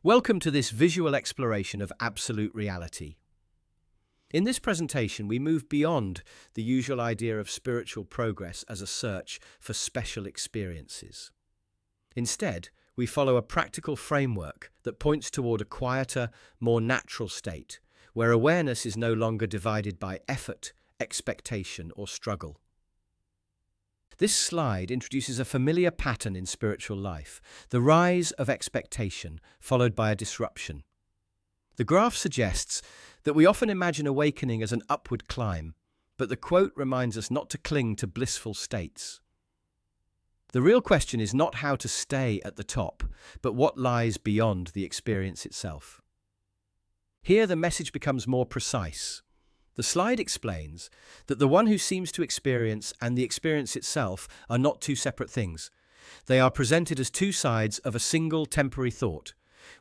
Welcome to this visual exploration of absolute reality. In this presentation, we move beyond the usual idea of spiritual progress as a search for special experiences. Instead, we follow a practical framework that points toward a quieter, more natural state, where awareness is no longer divided by effort, expectation, or struggle. This slide introduces a familiar pattern in spiritual life, the rise of expectation followed by a disruption. The graph suggests that we often imagine awakening as an upward climb, but the quote reminds us not to cling to blissful states. The real question is not how to stay at the top, but what lies beyond the experience itself. Here the message becomes more precise. The slide explains that the one who seems to experience and the experience itself are not two separate things. They are presented as two sides of a single temporary thought,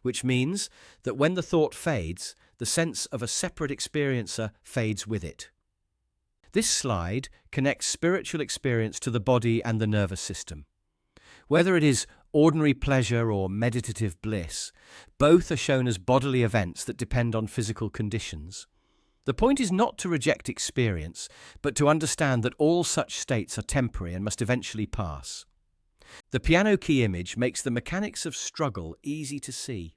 which means that when the thought fades, the sense of a separate experiencer fades with it. This slide connects spiritual experience to the body and the nervous system. Whether it is ordinary pleasure or meditative bliss, both are shown as bodily events that depend on physical conditions. The point is not to reject experience, but to understand that all such states are temporary and must eventually pass. The piano key image makes the mechanics of struggle easy to see.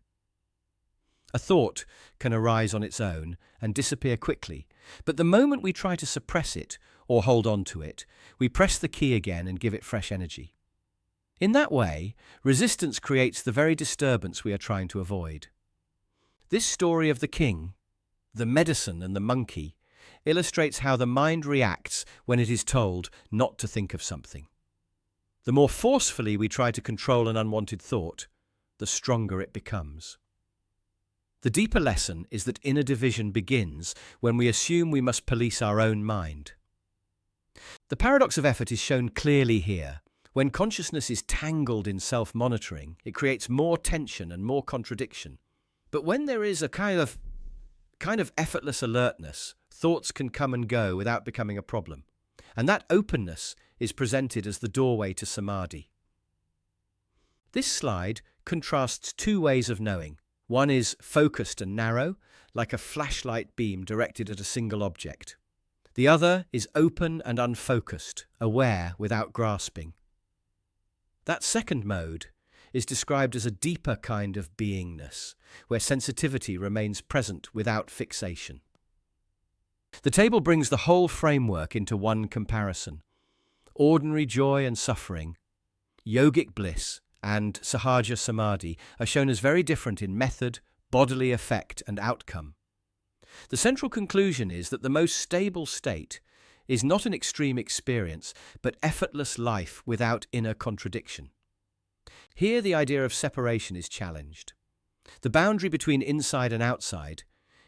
A thought can arise on its own and disappear quickly, but the moment we try to suppress it or hold on to it, we press the key again and give it fresh energy. In that way, resistance creates the very disturbance we are trying to avoid. This story of the king, the medicine and the monkey illustrates how the mind reacts when it is told not to think of something. The more forcefully we try to control an unwanted thought, the stronger it becomes. The deeper lesson is that inner division begins when we assume we must police our own mind. The paradox of effort is shown clearly here. When consciousness is tangled in self-monitoring, it creates more tension and more contradiction. But when there is a kind of effortless alertness, thoughts can come and go without becoming a problem. And that openness is presented as the doorway to samadhi. This slide contrasts two ways of knowing. One is focused and narrow, like a flashlight beam directed at a single object. The other is open and unfocused, aware without grasping. That second mode is described as a deeper kind of beingness, where sensitivity remains present without fixation. The table brings the whole framework into one comparison. Ordinary joy and suffering, yogic bliss, and sahaja samadhi are shown as very different in method, bodily effect, and outcome. The central conclusion is that the most stable state is not an extreme experience, but effortless life without inner contradiction. Here the idea of separation is challenged. The boundary between inside and outside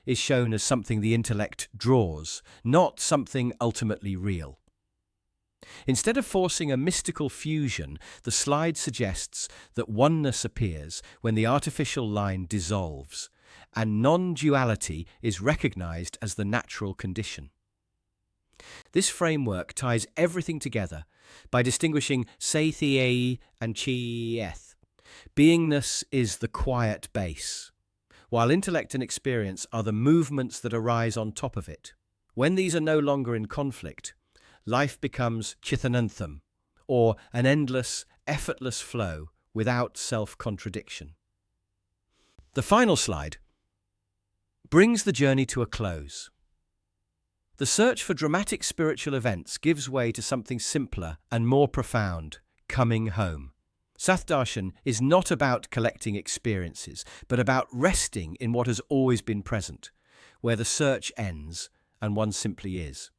is shown as something the intellect draws, not something ultimately real. Instead of forcing a mystical fusion, the slide suggests that oneness appears when the artificial line dissolves, and non-duality is recognized as the natural condition. This framework ties everything together by distinguishing Saithiei and Chi-eth. Beingness is the quiet base, while intellect and experience are the movements that arise on top of it. When these are no longer in conflict, life becomes Chithanantham, or an endless, effortless flow without self-contradiction. The final slide brings the journey to a close. The search for dramatic spiritual events gives way to something simpler and more profound, coming home. Sathdarshan is not about collecting experiences, but about resting in what has always been present, where the search ends and one simply is.